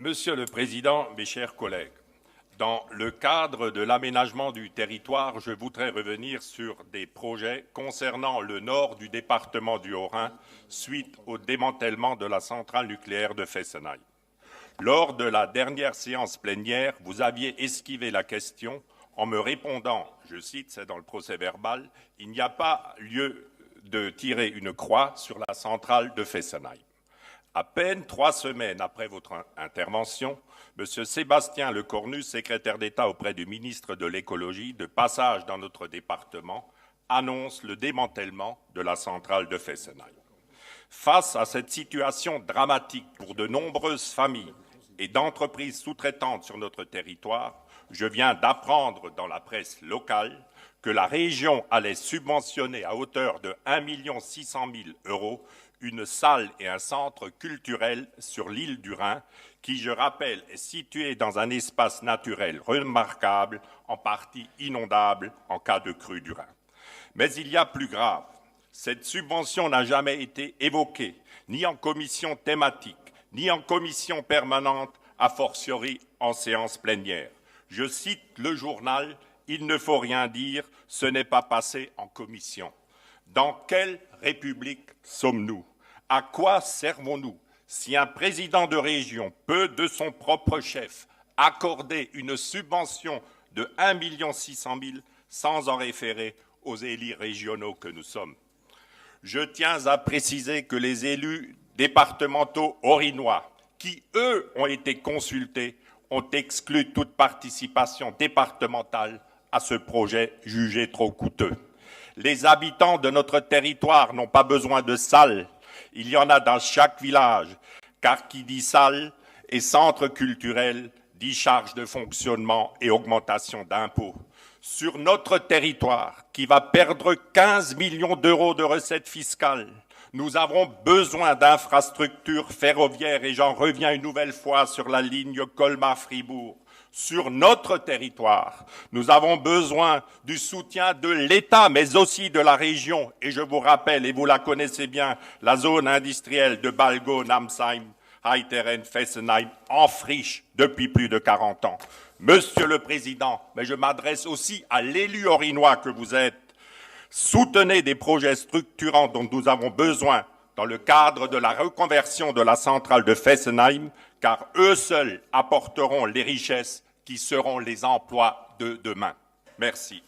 Monsieur le Président, mes chers collègues, dans le cadre de l'aménagement du territoire, je voudrais revenir sur des projets concernant le nord du département du Haut-Rhin suite au démantèlement de la centrale nucléaire de Fessenheim. Lors de la dernière séance plénière, vous aviez esquivé la question en me répondant, je cite, c'est dans le procès-verbal, « Il n'y a pas lieu de tirer une croix sur la centrale de Fessenheim ». À peine 3 semaines après votre intervention, M. Sébastien Lecornu, secrétaire d'État auprès du ministre de l'Écologie, de passage dans notre département, annonce le démantèlement de la centrale de Fessenheim. Face à cette situation dramatique pour de nombreuses familles et d'entreprises sous-traitantes sur notre territoire, je viens d'apprendre dans la presse locale que la région allait subventionner à hauteur de 1 600 000 € une salle et un centre culturel sur l'île du Rhin, qui, je rappelle, est situé dans un espace naturel remarquable, en partie inondable en cas de crue du Rhin. Mais il y a plus grave. Cette subvention n'a jamais été évoquée, ni en commission thématique, ni en commission permanente, a fortiori en séance plénière. Je cite le journal « Il ne faut rien dire, ce n'est pas passé en commission ». Dans quelle république sommes-nous? À quoi servons-nous si un président de région peut, de son propre chef, accorder une subvention de 1 600 000 € sans en référer aux élus régionaux que nous sommes? Je tiens à préciser que les élus départementaux haut-rhinois, qui, eux, ont été consultés, ont exclu toute participation départementale à ce projet jugé trop coûteux. Les habitants de notre territoire n'ont pas besoin de salles. Il y en a dans chaque village, car qui dit salle et centre culturel dit charge de fonctionnement et augmentation d'impôts. Sur notre territoire, qui va perdre 15 millions d'euros de recettes fiscales, nous avons besoin d'infrastructures ferroviaires, et j'en reviens une nouvelle fois sur la ligne Colmar-Fribourg. Sur notre territoire, nous avons besoin du soutien de l'État, mais aussi de la région. Et je vous rappelle, et vous la connaissez bien, la zone industrielle de Balgo, Namsheim, Heiteren, Fessenheim, en friche depuis plus de 40 ans. Monsieur le Président, mais je m'adresse aussi à l'élu haut-rhinois que vous êtes. Soutenez des projets structurants dont nous avons besoin dans le cadre de la reconversion de la centrale de Fessenheim, car eux seuls apporteront les richesses qui seront les emplois de demain. Merci.